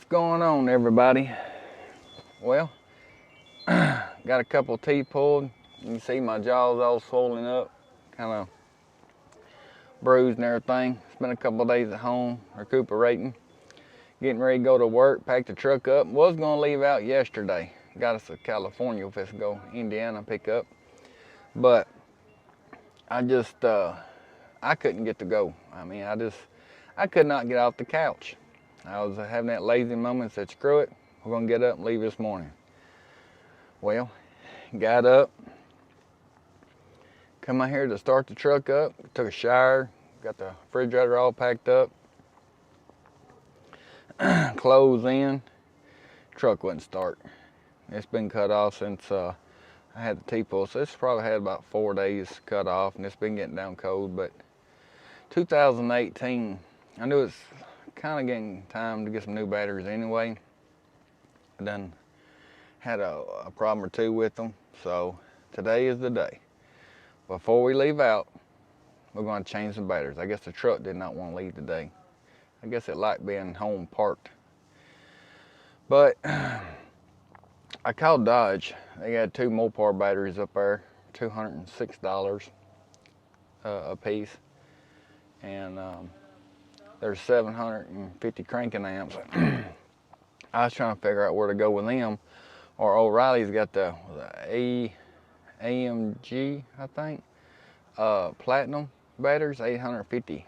going on, everybody? Well, got a couple teeth pulled. You can see my jaw's all swollen up, kind of bruised and everything. Spent a couple of days at home recuperating, getting ready to go to work. Packed the truck up. Was gonna leave out yesterday. Got us to California, if it's go Indiana pick up, but I just I couldn't get to go. I mean, I could not get off the couch. I was having that lazy moment, said screw it, we're gonna get up and leave this morning. Well, got up, come out here to start the truck up, took a shower, got the refrigerator all packed up, clothes in, truck wouldn't start. It's been cut off since I had the T-pull, so it's probably had about 4 days cut off, and it's been getting down cold. But 2018, I knew it's kind of getting time to get some new batteries anyway. I done had a problem or two with them, so today is the day. Before we leave out, we're going to change some batteries. I guess the truck did not want to leave today. I guess it liked being home parked. But I called Dodge. They got 2 Mopar batteries up there, $206 a piece, and there's 750 cranking amps. I was trying to figure out where to go with them, or O'Reilly's got the AMG, I think, platinum batteries, 850.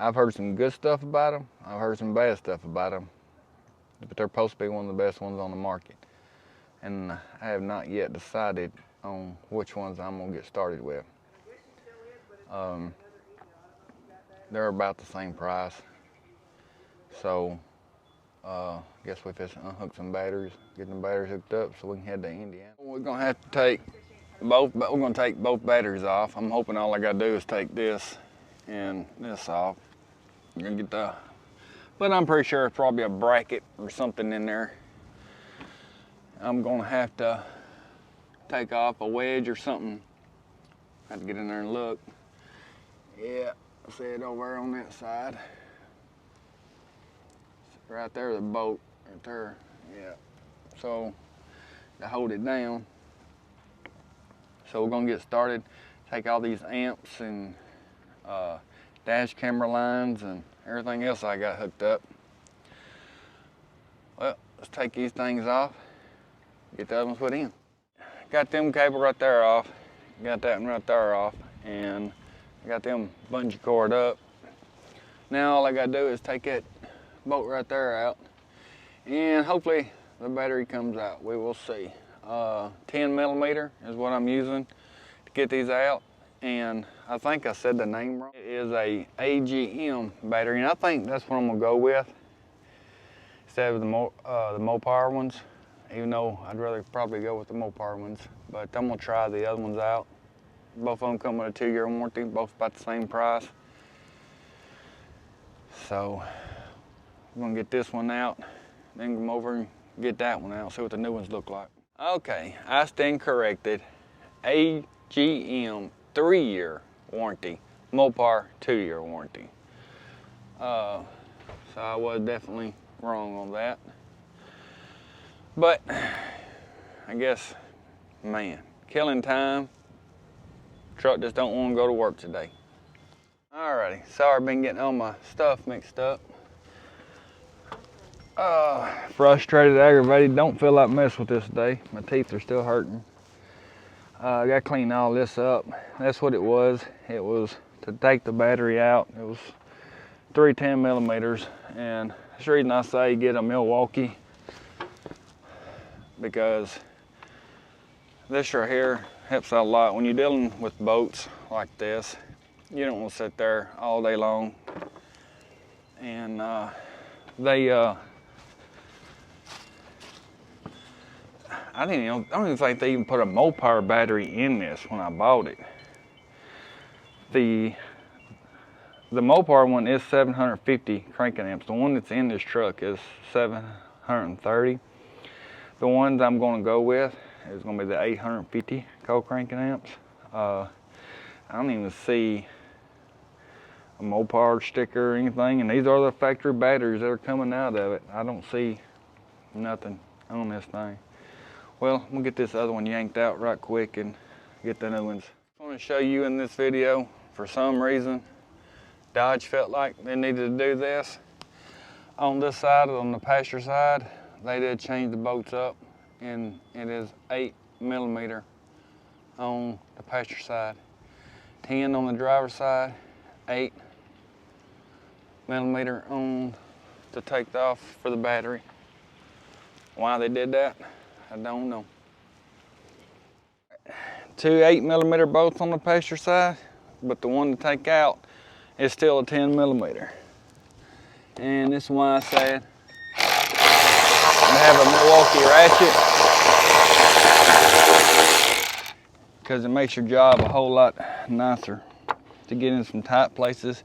I've heard some good stuff about them. I've heard some bad stuff about them, but they're supposed to be one of the best ones on the market. And I have not yet decided on which ones I'm gonna get started with. They're about the same price. So, guess we just unhook some batteries, get the batteries hooked up so we can head to Indiana. We're gonna have to take both batteries off. I'm hoping all I gotta do is take this and this off. I'm gonna get but I'm pretty sure it's probably a bracket or something in there. I'm gonna have to take off a wedge or something. I have to get in there and look. Yeah, I see it over on that side. Right there, the bolt, right there. Yeah. So to hold it down. So we're gonna get started. Take all these amps and dash camera lines and everything else I got hooked up. Well, let's take these things off. Get the other ones put in. Got them cable right there off. Got that one right there off. And I got them bungee cord up. Now all I gotta do is take that bolt right there out. And hopefully the battery comes out. We will see. 10 millimeter is what I'm using to get these out. And I think I said the name wrong. It is a AGM battery, and I think that's what I'm gonna go with instead of the Mopar ones. Even though I'd rather probably go with the Mopar ones, but I'm gonna try the other ones out. Both of them come with a 2-year warranty, both about the same price. So I'm gonna get this one out, then come over and get that one out, see what the new ones look like. Okay, I stand corrected. AGM 3-year warranty, Mopar 2-year warranty. So I was definitely wrong on that. But I guess, man, killing time. Truck just don't want to go to work today. Alrighty, sorry I've been getting all my stuff mixed up. Frustrated, aggravated, don't feel like messing with this today. My teeth are still hurting. I got to clean all this up. That's what it was. It was to take the battery out. It was 310 millimeters, and that's the reason I say get a Milwaukee, because this right here helps out a lot. When you're dealing with boats like this, you don't want to sit there all day long. And I don't even think they even put a Mopar battery in this when I bought it. The Mopar one is 750 cranking amps. The one that's in this truck is 730. The ones I'm going to go with is going to be the 850 co-cranking amps. I don't even see a Mopar sticker or anything, and these are the factory batteries that are coming out of it. I don't see nothing on this thing. Well, I'm gonna get this other one yanked out right quick and get the new ones. I want to show you in this video, for some reason, Dodge felt like they needed to do this. On this side, on the passenger side, they did change the bolts up, and it is 8mm on the passenger side, 10 on the driver's side, 8mm on to take off for the battery. Why they did that, I don't know. 2 8mm bolts on the passenger side, but the one to take out is still a 10mm. And this is why I said I have a Milwaukee Ratchet, because it makes your job a whole lot nicer to get in some tight places,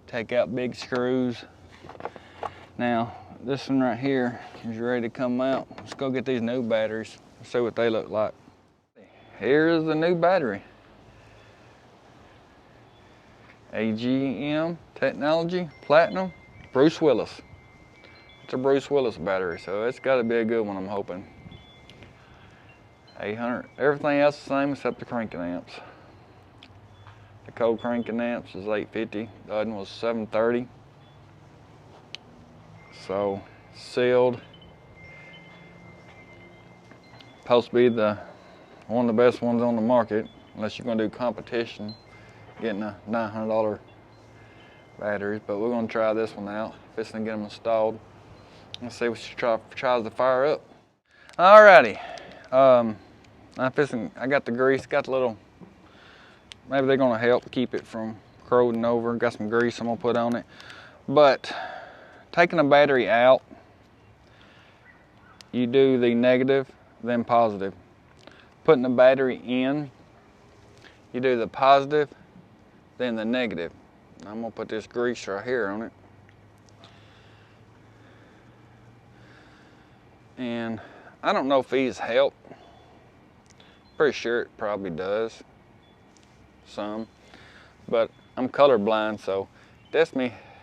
take out big screws. Now, this one right here is ready to come out. Let's go get these new batteries and see what they look like. Here's the new battery. AGM technology, platinum, Bruce Willis. It's a Bruce Willis battery, so it's got to be a good one, I'm hoping. 800, everything else the same except the cranking amps. The cold cranking amps is 850, the other one was 730. So, sealed. Supposed to be one of the best ones on the market, unless you're gonna do competition, getting a $900 batteries, but we're gonna try this one out. Fixing to get them installed. Let's see what she tries to fire up. Alrighty, I got the grease, got the little, maybe they're gonna help keep it from corroding over. Got some grease I'm gonna put on it. But taking a battery out, you do the negative, then positive. Putting the battery in, you do the positive, then the negative. I'm gonna put this grease right here on it. And I don't know if these help. Pretty sure it probably does, some. But I'm colorblind, so this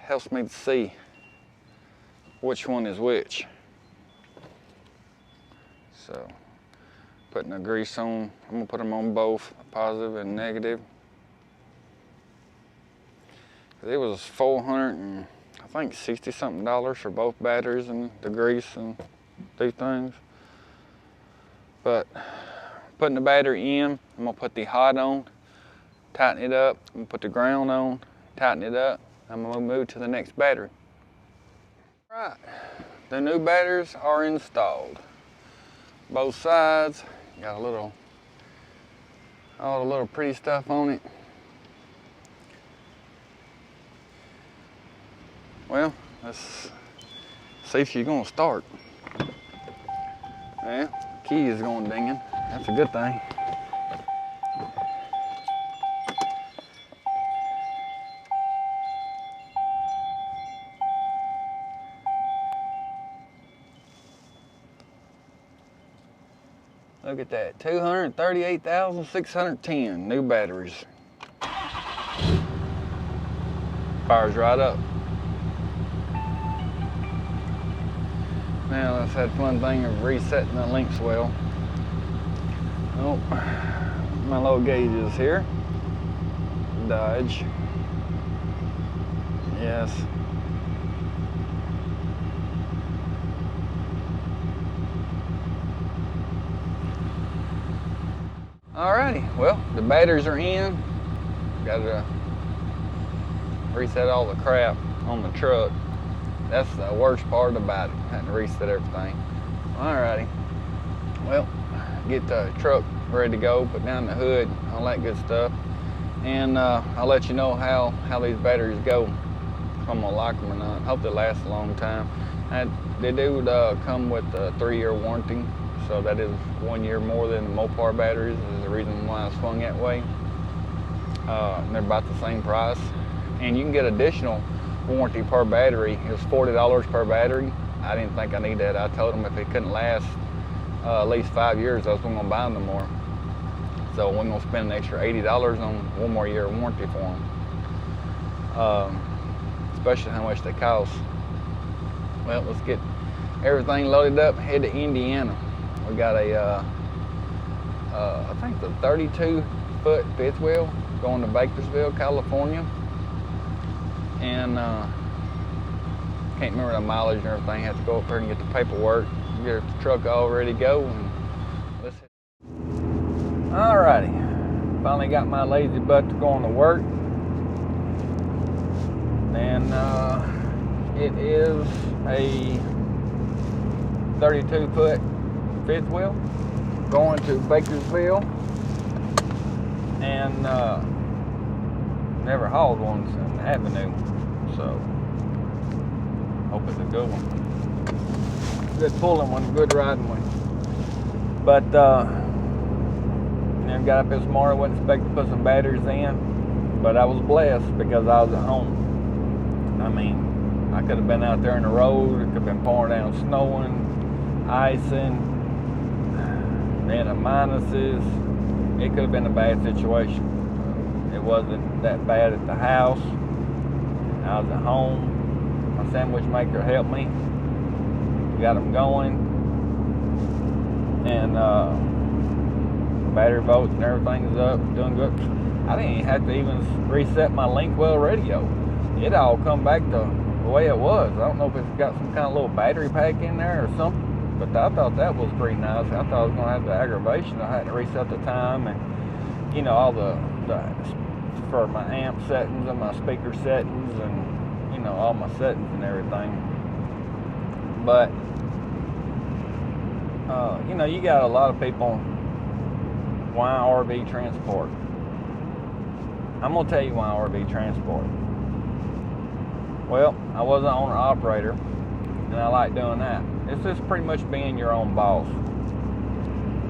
helps me to see which one is which. So, putting the grease on, I'm gonna put them on both, positive and negative. It was $400 and I think $60-something for both batteries and the grease and these things. But putting the battery in, I'm gonna put the hot on, tighten it up, I'm gonna put the ground on, tighten it up, I'm gonna move to the next battery. Right, the new batteries are installed. Both sides, got all the little pretty stuff on it. Well, let's see if she's gonna start. Yeah, key is going dinging. That's a good thing. Look at that, 238,610 new batteries. Fires right up. Now let's have fun thing of resetting the link swell. Oh, my little gauges here. Dodge. Yes. Alrighty, well, the batteries are in. Got to reset all the crap on the truck. That's the worst part about it, having to reset everything. Alrighty, well, get the truck ready to go, put down the hood, all that good stuff. And I'll let you know how these batteries go, if I'm gonna like them or not. Hope they last a long time. And they do come with a 3-year warranty, so that is 1 year more than the Mopar batteries. Is the reason why I swung that way. And they're about the same price. And you can get additional warranty per battery. It was $40 per battery. I didn't think I needed that. I told them if it couldn't last at least 5 years, I was going to buy them no more. So we're going to spend an extra $80 on 1 more year of warranty for them. especially how much they cost. Well, let's get everything loaded up, head to Indiana. We got a, I think it's a 32-foot fifth wheel going to Bakersfield, California. And can't remember the mileage and everything. Have to go up there and get the paperwork, get the truck all ready to go. And let's hit. Alrighty, finally got my lazy butt to going to work. And it is a 32-foot fifth wheel going to Bakersfield, and never hauled one in the Avenue, so hope it's a good one. Good pulling one, good riding one. But then got up this morning, wasn't expecting to put some batteries in, but I was blessed because I was at home. I mean, I could have been out there in the road, it could have been pouring down, snowing, icing, then the minuses. It could have been a bad situation. It wasn't that bad at the house. I was at home. My sandwich maker helped me. Got them going. And battery volts and everything's up, doing good. I didn't even have to even reset my Linkwell radio. It all come back to the way it was. I don't know if it's got some kind of little battery pack in there or something, but I thought that was pretty nice. I thought I was going to have the aggravation. I had to reset the time and, you know, all the for my amp settings and my speaker settings and, you know, all my settings and everything. But, you know, you got a lot of people, why RV transport? I'm going to tell you why RV transport. Well, I was an owner-operator, and I like doing that. It's just pretty much being your own boss.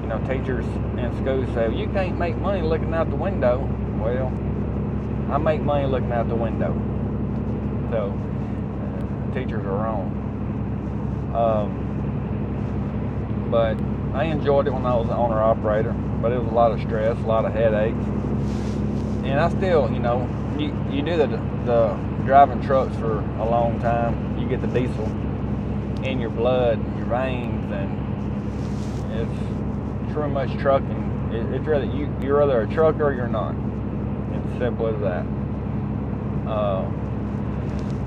You know, teachers in school say, well, you can't make money looking out the window. Well, I make money looking out the window. So, teachers are wrong. But I enjoyed it when I was an owner-operator, but it was a lot of stress, a lot of headaches. And I still, you know, you do the driving trucks for a long time, you get the diesel in your blood, your veins, and it's pretty much trucking. It's rather you're either a trucker or you're not. It's simple as that.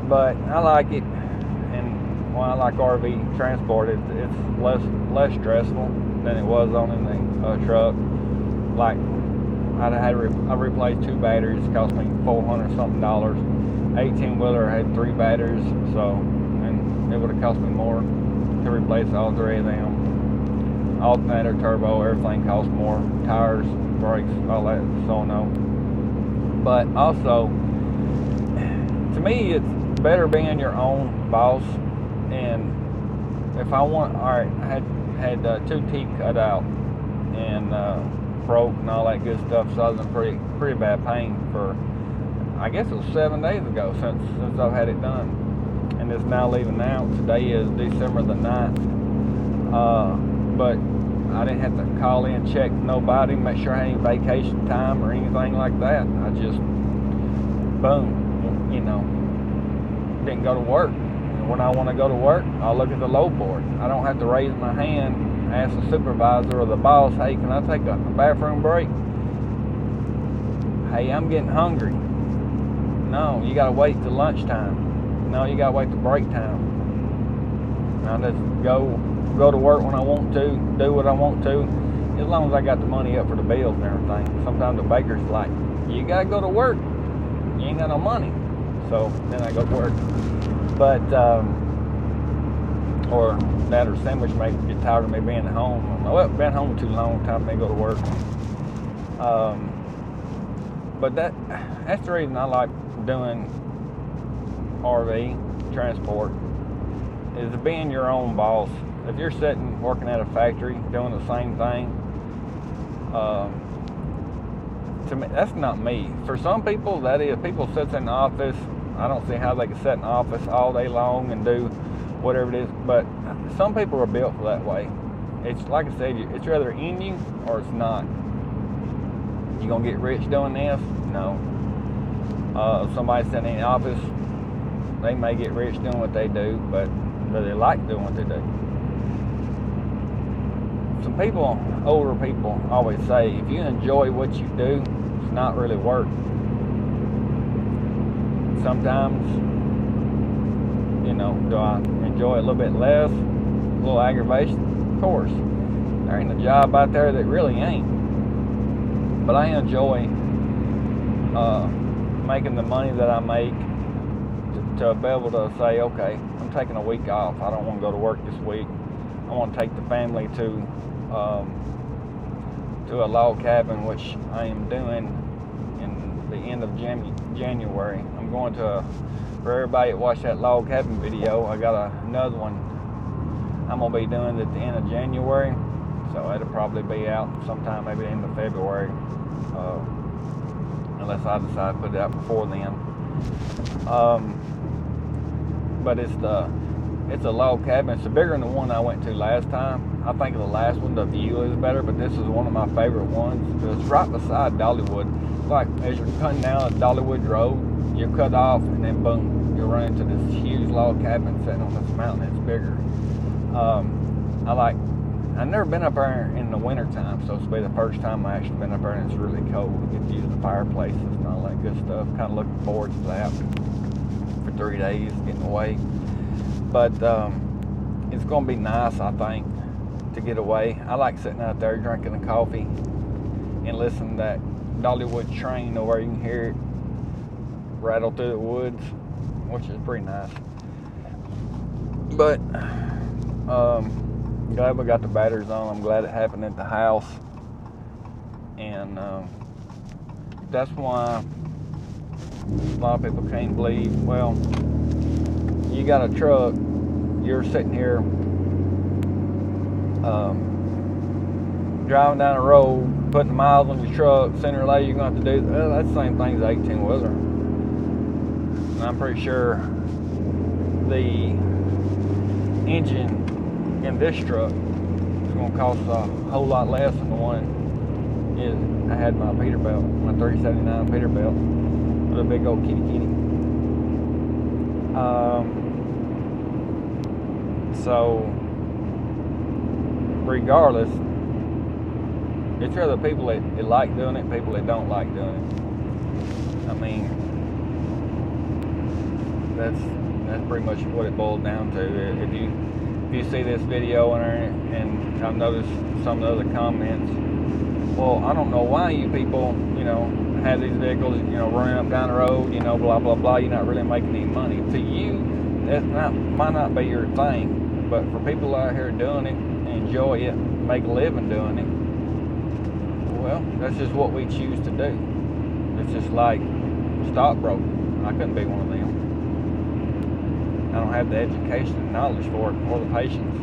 But I like it, and when I like RV transport, it's less stressful than it was on in the truck. Like I replaced 2 batteries, it cost me $400 something. 18-wheeler had 3 batteries, so, and it would have cost me more to replace all 3 of them. Alternator, turbo, everything costs more. Tires, brakes, all that, so no. But also, to me, it's better being your own boss. And if I want, alright, I had 2 teeth cut out and broke and all that good stuff, so I was in pretty bad pain for, I guess it was 7 days ago since I've had it done, and it's now leaving out. Today is December the 9th, but I didn't have to call in, check nobody, make sure I had any vacation time or anything like that. I just, boom, you know, didn't go to work. And when I want to go to work, I'll look at the load board. I don't have to raise my hand, ask the supervisor or the boss, hey, can I take a bathroom break? Hey, I'm getting hungry. No, you gotta wait till lunchtime. No, you gotta wait till break time. I just go to work when I want to, do what I want to, as long as I got the money up for the bills and everything. Sometimes the baker's like, you gotta go to work, you ain't got no money. So then I go to work. But or that or sandwich maker get tired of me being at home. Well, been home too long, time for me to go to work. But that's the reason I like doing RV transport, is being your own boss. If you're sitting working at a factory doing the same thing, to me, that's not me. For some people, that is. People sit in the office. I don't see how they can sit in the office all day long and do whatever it is, but some people are built for that way. It's like I said, it's either in you or it's not. You gonna get rich doing this? No. Somebody sitting in the office, they may get rich doing what they do, but they like doing what they do. Some people, older people, always say, if you enjoy what you do, it's not really work. Sometimes, you know, do I enjoy it a little bit less, a little aggravation? Of course. There ain't a job out there that really ain't. But I enjoy making the money that I make to be able to say, okay, I'm taking a week off. I don't want to go to work this week. I want to take the family to a log cabin, which I am doing in the end of January. I'm going to, for everybody that watched that log cabin video, I got another one I'm going to be doing at the end of January. So it'll probably be out sometime maybe the end of February, unless I decide to put it out before then. But it's a log cabin. It's bigger than the one I went to last time. I think the last one, the view is better, but this is one of my favorite ones. It's right beside Dollywood. Like as you're cutting down Dollywood Road, you cut off and then boom, you run into this huge log cabin sitting on this mountain. It's bigger. I've never been up there in the winter time, so it's be the first time I actually been up there, and it's really cold. We get to use the fireplaces and all that good stuff. Kind of looking forward to that for 3 days, getting away. But it's going to be nice, I think, to get away. I like sitting out there drinking a coffee and listening to that Dollywood train over. You can hear it rattle through the woods, which is pretty nice. But glad we got the batteries on. I'm glad it happened at the house, and that's why a lot of people can't believe, well, you got a truck, you're sitting here driving down the road, putting the miles on your truck, sooner or later you're going to have to do that's the same thing as 18 wheeler. And I'm pretty sure the engine in this truck is going to cost a whole lot less than the one I had my Peterbilt, my 379 Peterbilt with a big old kitty. So regardless, it's other people that like doing it, people that don't like doing it. I mean, that's pretty much what it boils down to. If you see this video and I've noticed some of the other comments, well, I don't know why you people, you know, have these vehicles, you know, running up down the road, you know, blah blah blah. You're not really making any money. To you, might not be your thing, but for people out here doing it, enjoy it, make a living doing it, well, that's just what we choose to do. It's just like stockbroker. I couldn't be one of them. I don't have the education and knowledge for it, or the patience.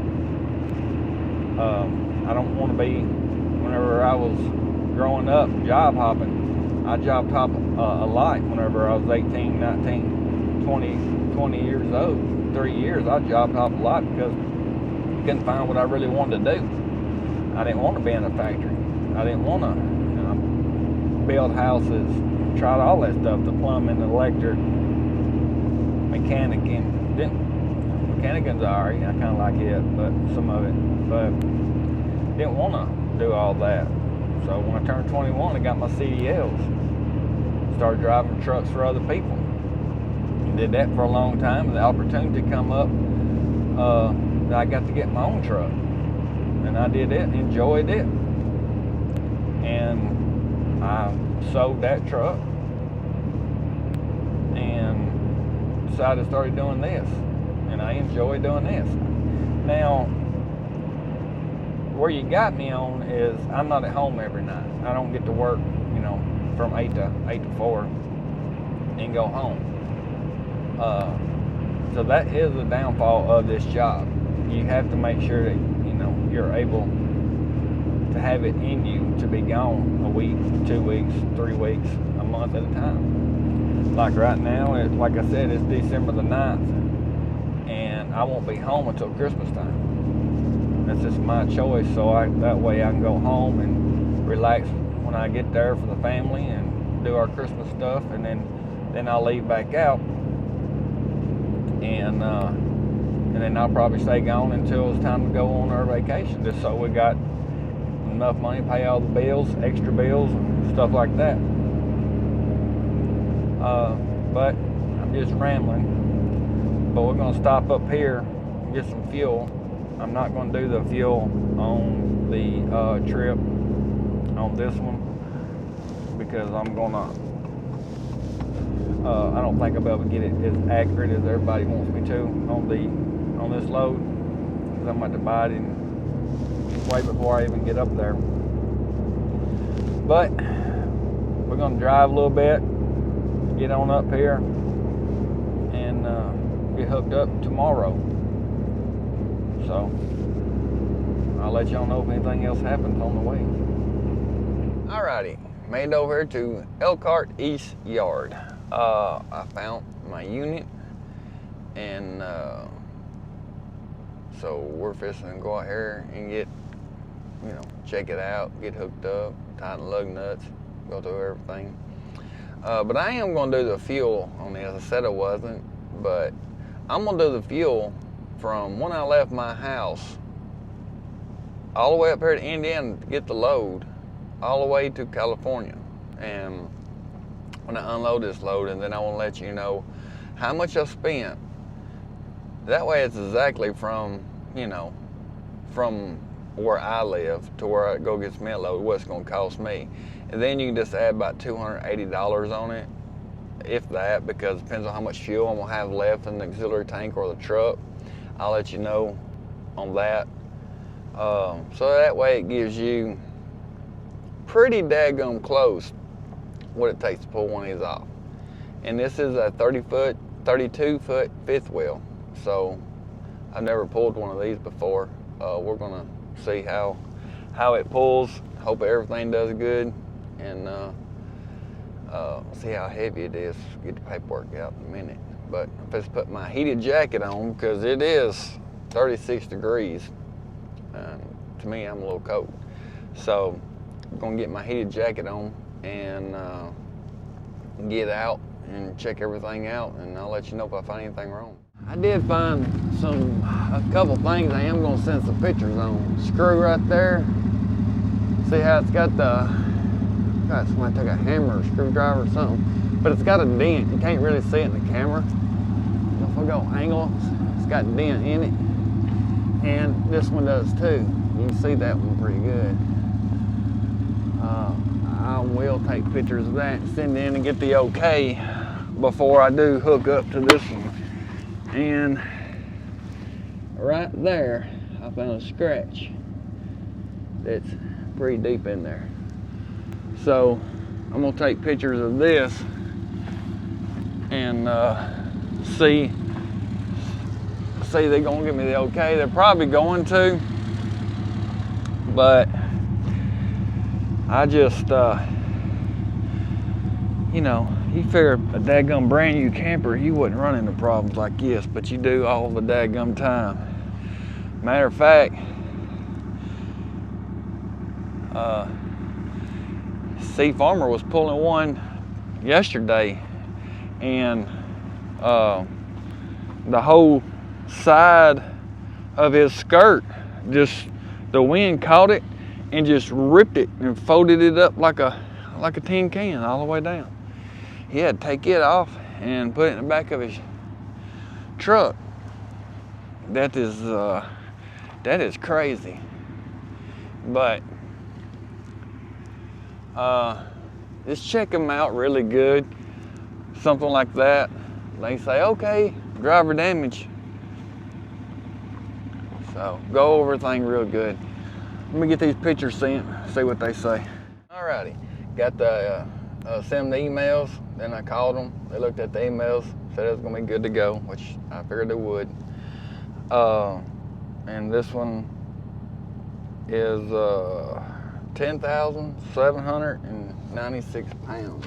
I don't want to be, whenever I was growing up, job hopping. I job hopped a lot whenever I was 18, 19, 20 years old. 3 years, I job hopped a lot because I couldn't find what I really wanted to do. I didn't want to be in a factory. I didn't want to build houses, tried all that stuff, the plumbing, the electric, mechanicing. Mechanicing's alright, I kind of like it, but some of it, but didn't want to do all that. So when I turned 21, I got my CDLs, started driving trucks for other people, and did that for a long time, and the opportunity come up that I got to get my own truck, and I did it, enjoyed it, and I sold that truck and decided to start doing this, and I enjoy doing this. Now, where you got me on is I'm not at home every night. I don't get to work, you know, from 8 to 4 and go home. So that is the downfall of this job. You have to make sure that, you know, you're able to have it in you to be gone a week, 2 weeks, 3 weeks, a month at a time. Like right now, like I said, it's December the 9th, and I won't be home until Christmas time. That's just my choice, so that way I can go home and relax when I get there for the family and do our Christmas stuff, and then then I'll leave back out, and then I'll probably stay gone until it's time to go on our vacation, just so we got enough money to pay all the bills, extra bills, and stuff like that. But I'm just rambling. But we're gonna stop up here and get some fuel. I'm not gonna do the fuel on the trip on this one because I'm gonna I don't think I'll be able to get it as accurate as everybody wants me to on this load, because I'm about to buy it way before I even get up there. But we're gonna drive a little bit, get on up here, and get hooked up tomorrow. So I'll let y'all know if anything else happens on the way. Alrighty, made it over here to Elkhart East Yard. I found my unit, and so we're fixing to go out here and get, check it out, get hooked up, tighten the lug nuts, go through everything. But I am going to do the fuel on this. I said I wasn't, but I'm going to do the fuel from when I left my house all the way up here to Indiana to get the load, all the way to California. And when I unload this load, and then I want to let you know how much I spent. That way it's exactly from, from where I live to where I go get cement load, what it's going to cost me. And then you can just add about $280 on it, if that, because it depends on how much fuel I'm going to have left in the auxiliary tank or the truck. I'll let you know on that. So that way it gives you pretty daggum close what it takes to pull one of these off. And this is a 32-foot fifth wheel. So I've never pulled one of these before. We're gonna see how it pulls. Hope everything does good, and see how heavy it is. Get the paperwork out in a minute. But I'm just put my heated jacket on because it is 36 degrees. To me, I'm a little cold. So I'm gonna get my heated jacket on and get out and check everything out, and I'll let you know if I find anything wrong. I did find a couple things I am gonna send some pictures on. Screw right there. See how it's got somebody took a hammer or screwdriver or something, but it's got a dent. You can't really see it in the camera. If I go angle, it's got a dent in it, and this one does too. You can see that one pretty good. I will take pictures of that and send in and get the okay before I do hook up to this one. And right there, I found a scratch that's pretty deep in there. So I'm gonna take pictures of this and see they're gonna give me the okay. They're probably going to, but I just, you figure a dadgum brand new camper, you wouldn't run into problems like this, but you do all the dadgum time. Matter of fact, C Farmer was pulling one yesterday, and the whole side of his skirt, just the wind caught it and just ripped it and folded it up like a tin can all the way down. He had to take it off and put it in the back of his truck. That is crazy. But just check them out really good. Something like that. They say, okay, driver damage. So go over everything real good. Let me get these pictures sent, see what they say. Alrighty, got the send the emails, then I called them. They looked at the emails, said it was gonna be good to go, which I figured they would. And this one is 10,796 pounds.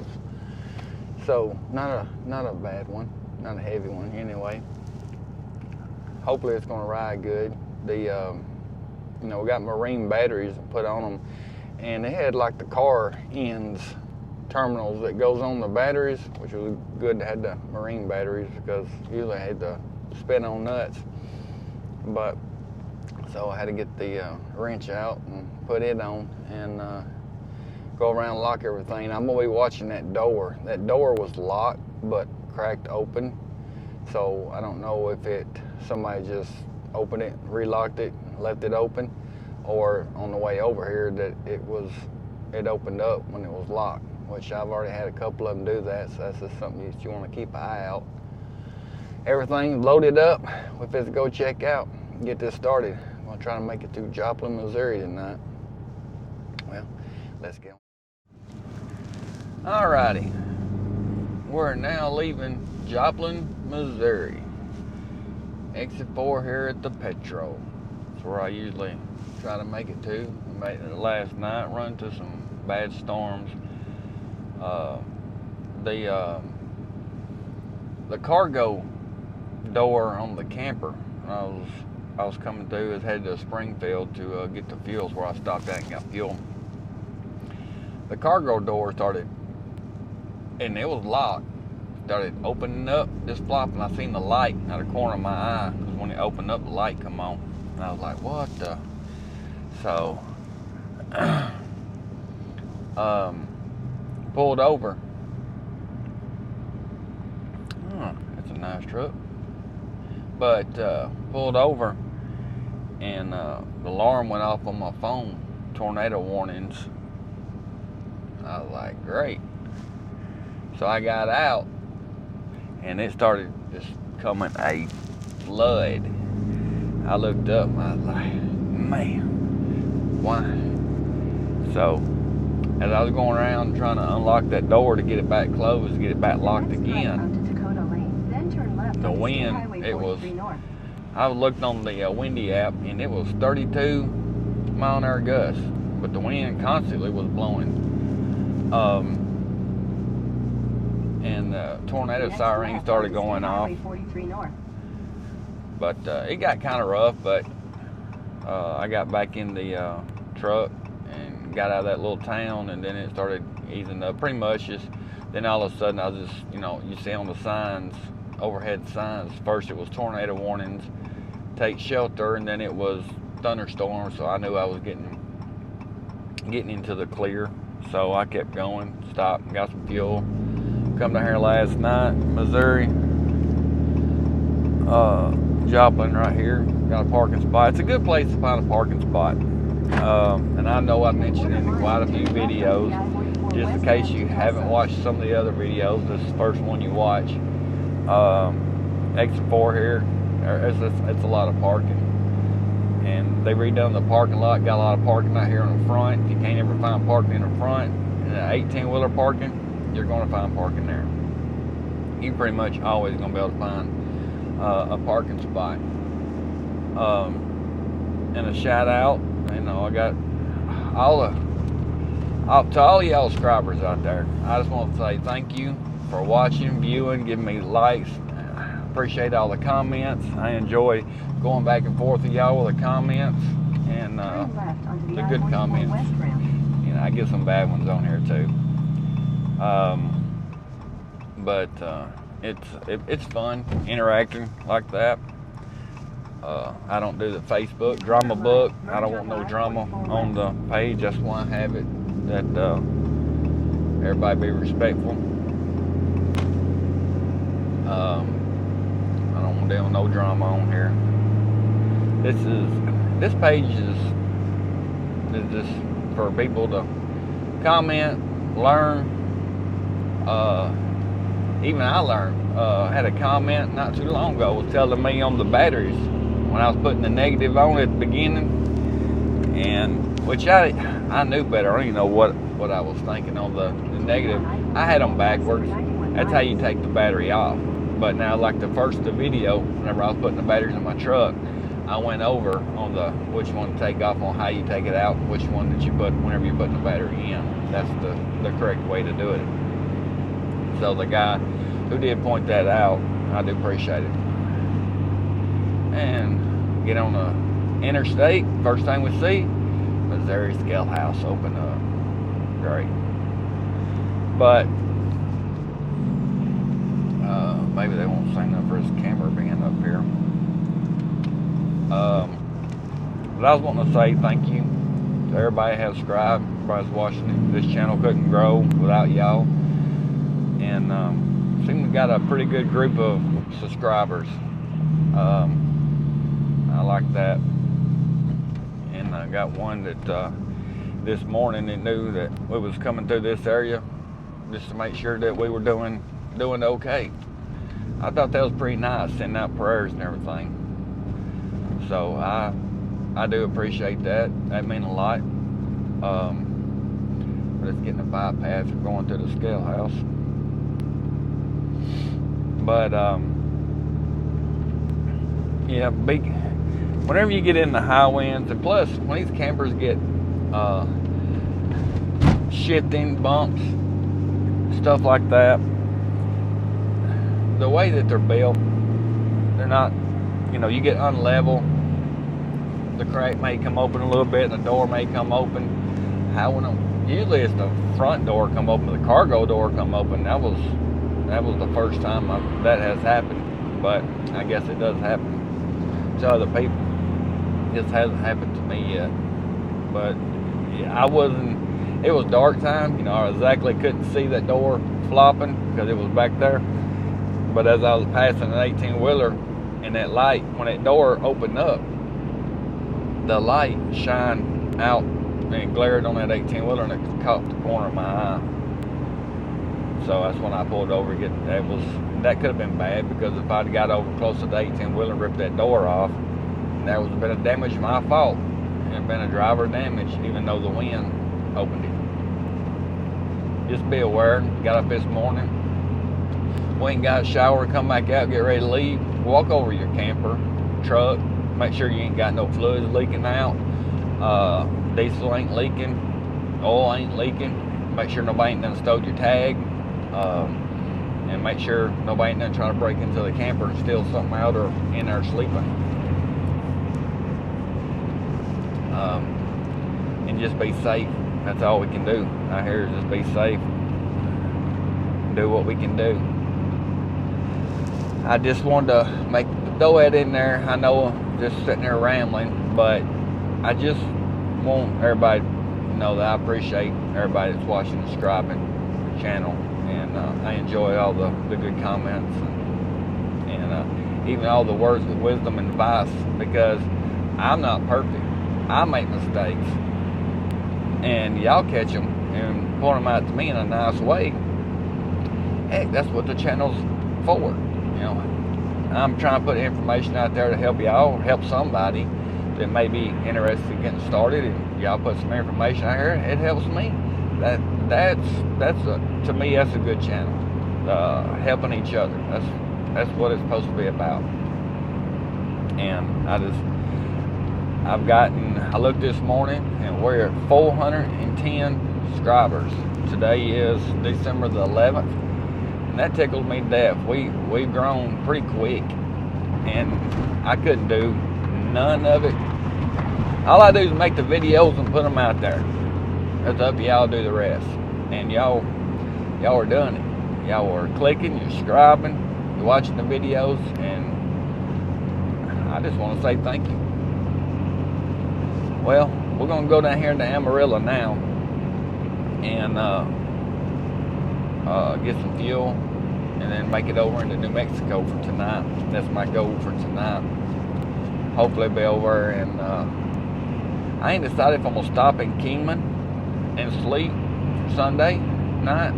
So not a bad one, not a heavy one anyway. Hopefully it's gonna ride good. The we got marine batteries put on them, and they had like the car ends terminals that goes on the batteries, which was good to have the marine batteries because usually I had to spin on nuts. But so I had to get the wrench out and put it on and go around and lock everything. I'm gonna be watching that door. That door was locked but cracked open. So I don't know if somebody just opened it, relocked it, left it open, or on the way over here that it opened up when it was locked, which I've already had a couple of them do that, so that's just something that you want to keep an eye out. Everything loaded up. We're supposed to go check out and get this started. I'm gonna try to make it to Joplin, Missouri tonight. Well, let's go. Alrighty, we're now leaving Joplin, Missouri. Exit 4 here at the Petro. That's where I usually try to make it to. We made it last night, run into some bad storms. The cargo door on the camper I was coming through is headed to Springfield to get the fuels where I stopped at and got fuel. The cargo door started, and it was locked, started opening up, just flopping. I seen the light out of the corner of my eye, because when it opened up, the light come on. And I was like, what the? So, pulled over. That's a nice truck. But pulled over, and the alarm went off on my phone, tornado warnings. I was like, great. So I got out, and it started just coming a flood. I looked up, and I was like, man, why? So as I was going around trying to unlock that door to get it back closed, get it back locked again, the wind, I looked on the windy app, and it was 32 mile an hour gusts, but the wind constantly was blowing. And the tornado siren started going off. But it got kind of rough, but I got back in the truck and got out of that little town, and then it started easing up pretty much. Then all of a sudden I was just, you see on the signs, overhead signs, first it was tornado warnings, take shelter, and then it was thunderstorms, so I knew I was getting into the clear. So I kept going, stopped, got some fuel. Come down here last night, Missouri, Joplin right here, got a parking spot. It's a good place to find a parking spot. And I know I mentioned it in quite a few videos. Just in case you haven't watched some of the other videos, this is the first one you watch. Exit 4 here, it's a lot of parking. And they redone the parking lot, got a lot of parking out here in the front. If you can't ever find parking in the front, and an 18-wheeler parking, you're going to find parking there. You're pretty much always going to be able to find a parking spot. And a shout out, I got to all y'all subscribers out there. I just want to say thank you for watching, viewing, giving me likes. Appreciate all the comments. I enjoy going back and forth with y'all with the comments and the good comments. I get some bad ones on here too. But it's fun interacting like that. I don't do the Facebook drama book. I don't want no drama on the page. That's why I have it, that everybody be respectful. I don't want to deal with no drama on here. This page is just for people to comment, learn. Even I learned. Had a comment not too long ago was telling me on the batteries when I was putting the negative on at the beginning, and which I knew better. I don't even know what I was thinking on the negative. I had them backwards. That's how you take the battery off. But now, like the first video, whenever I was putting the batteries in my truck, I went over on the which one to take off, on how you take it out, which one that you put whenever you're putting the battery in. That's the correct way to do it. So the guy who did point that out, I do appreciate it. And get on the interstate, first thing we see, Missouri Scale House open up. Great. But maybe they won't say nothing for his camera being up here. But I was wanting to say thank you to everybody who has subscribed, everybody's watching it. This channel couldn't grow without y'all. And seems we got a pretty good group of subscribers. I like that. And I got one that this morning that knew that we was coming through this area just to make sure that we were doing okay. I thought that was pretty nice, sending out prayers and everything. So I do appreciate that. That means a lot. But it's getting a bypass for going through the scale house. But yeah, whenever you get in the high winds, and plus when these campers get shifting bumps, stuff like that, the way that they're built, they're not, you get unlevel, the crack may come open a little bit and the door may come open. Usually it's the front door come open, the cargo door come open. That was the first time that has happened, but I guess it does happen to other people. It just hasn't happened to me yet. But yeah, it was dark time, I exactly couldn't see that door flopping because it was back there. But as I was passing an 18-wheeler and that light, when that door opened up, the light shined out and glared on that 18-wheeler and it caught the corner of my eye. So that's when I pulled over. That could have been bad, because if I'd got over close to the 18-wheeler and ripped that door off, there would have been a damage my fault. It had been a driver damage, even though the wind opened it. Just be aware. Got up this morning, went and got a shower, come back out, get ready to leave. Walk over your camper, truck, make sure you ain't got no fluids leaking out. Diesel ain't leaking, oil ain't leaking. Make sure nobody ain't done stole your tag. And make sure nobody ain't done trying to break into the camper and steal something out or in there sleeping. And just be safe. That's all we can do out here, is just be safe. Do what we can do. I just wanted to throw that in there. I know I'm just sitting there rambling, but I just want everybody to know that I appreciate everybody that's watching and subscribing the channel. And I enjoy all the good comments and even all the words of wisdom and advice, because I'm not perfect. I make mistakes, and y'all catch them and point them out to me in a nice way. Heck, that's what the channel's for. I'm trying to put information out there to help y'all, or help somebody that may be interested in getting started, and y'all put some information out here, it helps me. To me, that's a good channel. Helping each other. That's what it's supposed to be about. And I looked this morning, and we're at 410 subscribers. Today is December the 11th, and that tickled me to death. We've grown pretty quick, and I couldn't do none of it. All I do is make the videos and put them out there. It's up to y'all to do the rest. And y'all are doing it. Y'all are clicking, you're subscribing, you're watching the videos, and I just want to say thank you. Well, we're going to go down here to Amarillo now and get some fuel, and then make it over into New Mexico for tonight. That's my goal for tonight. Hopefully be over, and I ain't decided if I'm going to stop in Kingman and sleep Sunday night,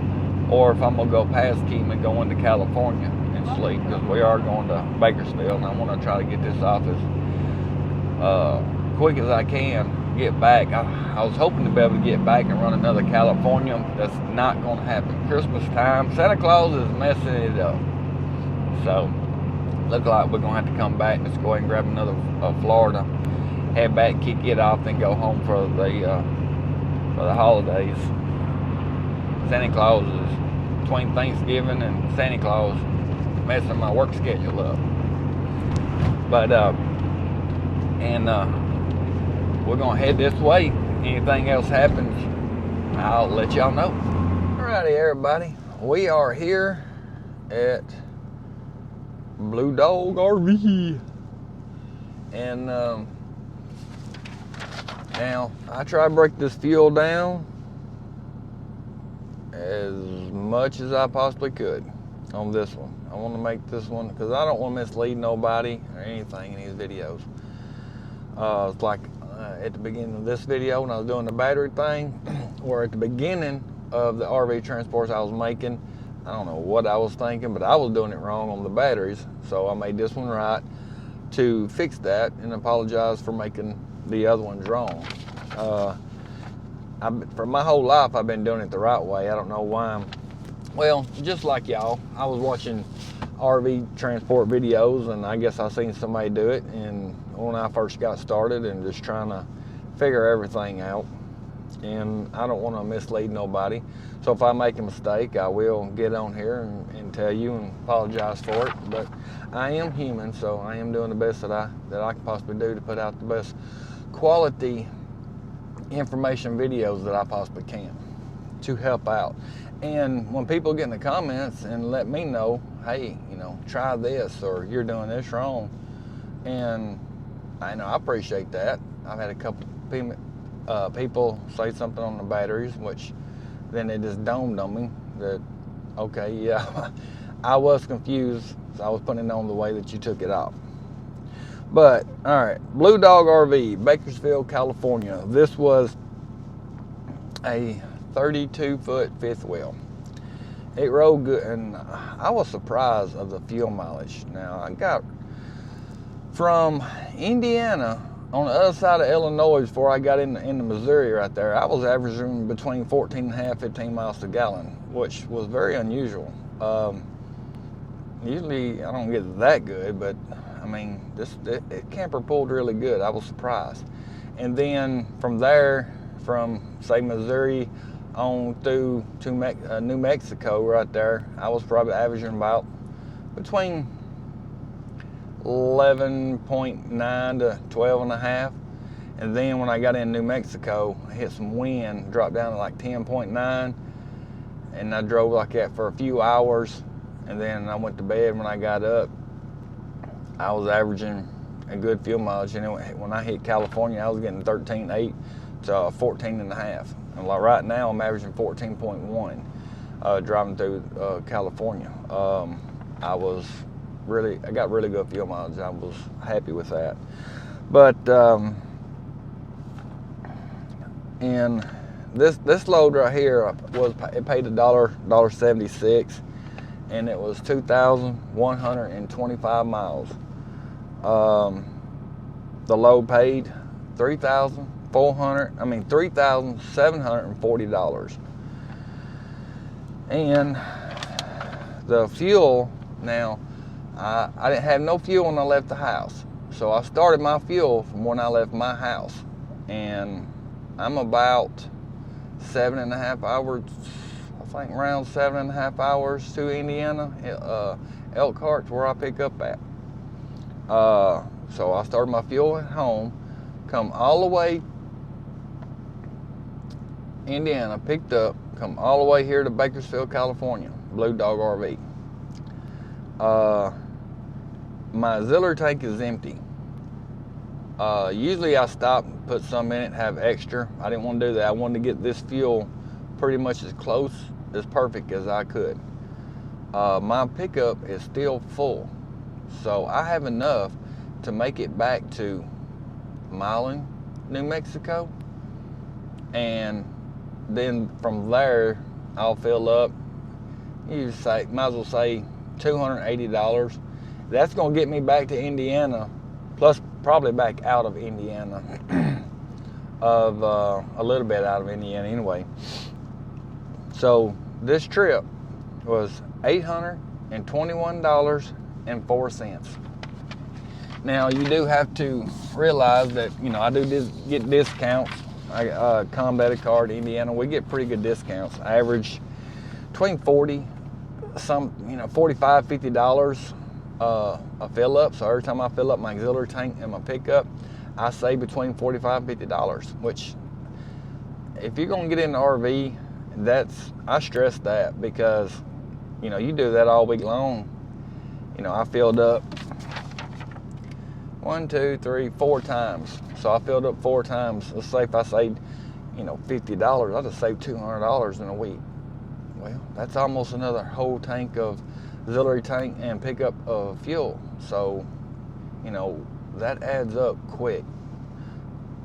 or if I'm going to go past Kingman, go into California and sleep, because we are going to Bakersfield, and I want to try to get this off as quick as I can, get back. I was hoping to be able to get back and run another California. That's not going to happen. Christmas time, Santa Claus is messing it up. So, look like we're going to have to come back and just go ahead and grab another Florida, head back, kick it off, then go home for the holidays. Santa Claus is between Thanksgiving and Santa Claus messing my work schedule up. But we're gonna head this way. Anything else happens, I'll let y'all know. All Alrighty, everybody. We are here at Blue Dog RV. And now I try to break this fuel down as much as I possibly could on this one. I want to make this one because I don't want to mislead nobody or anything in these videos. It's like at the beginning of this video when I was doing the battery thing, or at the beginning of the RV transports I was making, I don't know what I was thinking, but I was doing it wrong on the batteries. So I made this one right to fix that and apologize for making the other ones wrong. For my whole life, I've been doing it the right way. I don't know why. Well, just like y'all, I was watching RV transport videos, and I guess I seen somebody do it, and when I first got started and just trying to figure everything out, and I don't want to mislead nobody. So if I make a mistake, I will get on here and tell you and apologize for it. But I am human, so I am doing the best that I can possibly do to put out the best quality information videos that I possibly can to help out. And when people get in the comments and let me know, hey, you know, try this, or you're doing this wrong, and I know I appreciate that. I've had a couple people say something on the batteries, which then it just dawned on me that, okay, yeah, I was confused. So I was putting it on the way that you took it off. But, all right, Blue Dog RV, Bakersfield, California. This was a 32-foot fifth wheel. It rode good, and I was surprised of the fuel mileage. Now, I got from Indiana on the other side of Illinois before I got into Missouri right there. I was averaging between 14.5, 15 miles a gallon, which was very unusual. Usually I don't get that good, but I mean, this camper pulled really good. I was surprised. And then from there, from say Missouri on through to New Mexico right there, I was probably averaging about between 11.9 to 12.5. And then when I got in New Mexico, I hit some wind, dropped down to like 10.9, and I drove like that for a few hours, and then I went to bed. When I got up, I was averaging a good fuel mileage. You know, when I hit California, I was getting 13.8 to 14.5. And like right now, I'm averaging 14.1 driving through California. I got really good fuel mileage. I was happy with that. But and this load right here it paid $1.76, and it was 2,125 miles. The load paid $3,740. And the fuel, now I didn't have no fuel when I left the house, so I started my fuel from when I left my house, and I'm about 7.5 hours, I think around 7.5 hours to Indiana, Elkhart, where I pick up at. So I started my fuel at home, come all the way Indiana, picked up, come all the way here to Bakersfield, California, Blue Dog RV. My auxiliary tank is empty. Usually I stop and put some in it, have extra. I didn't want to do that. I wanted to get this fuel pretty much as close, as perfect as I could. My pickup is still full, so I have enough to make it back to Milan, New Mexico, and then from there I'll fill up. You might as well say $280. That's going to get me back to Indiana, plus probably back out of Indiana, of a little bit out of Indiana anyway. So this trip was $821.04. Now you do have to realize that, you know, I do get discounts. Combat card Indiana, we get pretty good discounts. I average between $45, $50 a fill up. So every time I fill up my auxiliary tank and my pickup, I save between $45 and $50, which if you're gonna get in the RV I stress that because, you know, you do that all week long. You know, I filled up 1, 2, 3, 4 times. So I filled up 4 times. Let's say if I saved, you know, $50, I just saved $200 in a week. Well, that's almost another whole tank of auxiliary tank and pickup of fuel. So, you know, that adds up quick.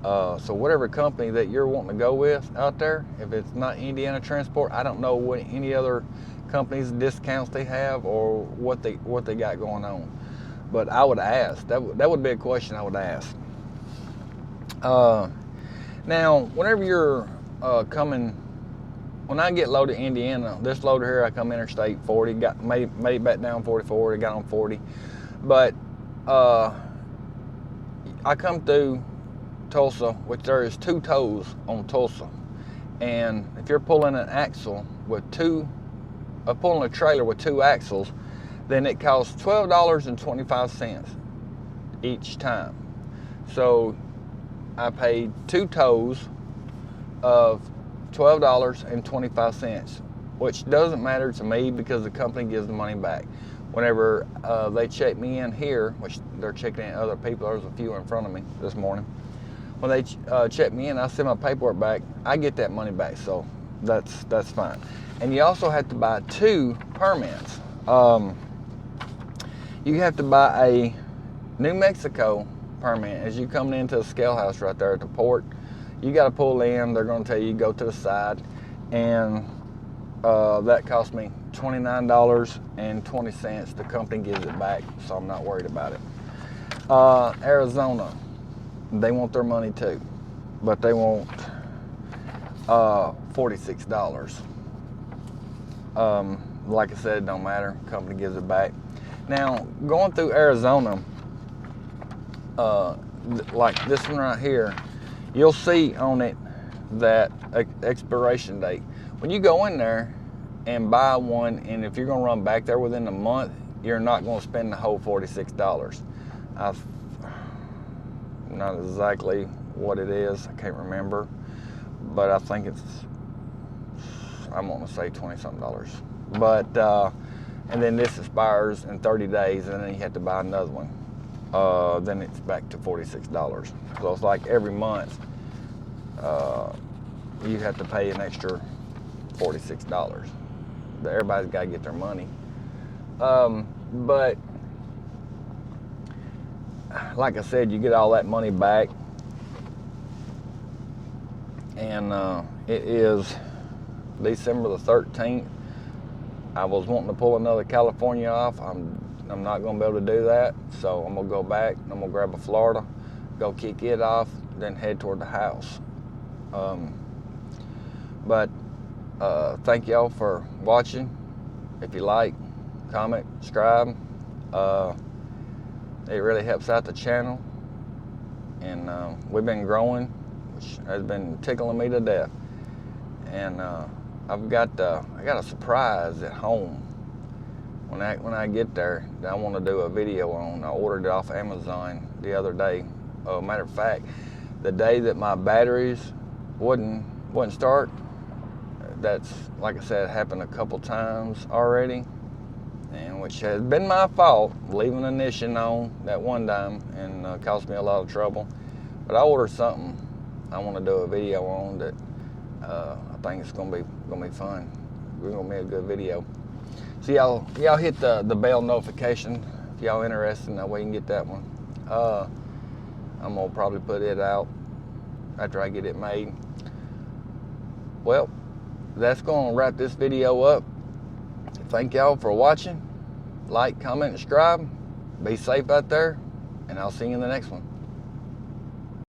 So whatever company that you're wanting to go with out there, if it's not Indiana Transport, I don't know what any other companies discounts they have or what they got going on. But I would ask. That would be a question I would ask. Now, whenever you're coming, when I get loaded in Indiana, this loader here, I come Interstate 40, made it back down 44, got on 40. But I come through Tulsa, which there is 2 tows on Tulsa. And if you're pulling an axle with pulling a trailer with 2 axles, then it costs $12.25 each time. So I paid 2 tows of $12.25, which doesn't matter to me because the company gives the money back. Whenever they check me in here, which they're checking in other people, there's a few in front of me this morning. When they check me in, I send my paperwork back, I get that money back, so that's fine. And you also have to buy 2 permits. You have to buy a New Mexico permit as you coming into the scale house right there at the port. You got to pull in. They're going to tell you go to the side, and that cost me $29.20. The company gives it back, so I'm not worried about it. Arizona, they want their money too, but they want $46. Like I said, it don't matter. Company gives it back. Now, going through Arizona, like this one right here, you'll see on it that expiration date. When you go in there and buy one, and if you're going to run back there within a month, you're not going to spend the whole $46. Not exactly what it is, I can't remember, but I think I'm going to say 20-something dollars. But and then this expires in 30 days, and then you have to buy another one. Then it's back to $46. So it's like every month you have to pay an extra $46. Everybody's got to get their money. But like I said, you get all that money back, and it is December the 13th. I was wanting to pull another California off. I'm not going to be able to do that, so I'm going to go back, and I'm going to grab a Florida, go kick it off, then head toward the house. But thank y'all for watching. If you like, comment, subscribe. It really helps out the channel, and we've been growing, which has been tickling me to death. And I got a surprise at home when I get there that I want to do a video on. I ordered it off Amazon the other day. Matter of fact, the day that my batteries wouldn't start, that's, like I said, happened a couple times already, and which has been my fault, leaving ignition on that one time, and cost me a lot of trouble. But I ordered something I want to do a video on that I think it's gonna be fun. It's gonna be a good video. So y'all hit the bell notification if y'all interested in that way you can get that one. I'm gonna probably put it out after I get it made. Well, that's gonna wrap this video up. Thank y'all for watching. Like, comment, and subscribe. Be safe out there, and I'll see you in the next one.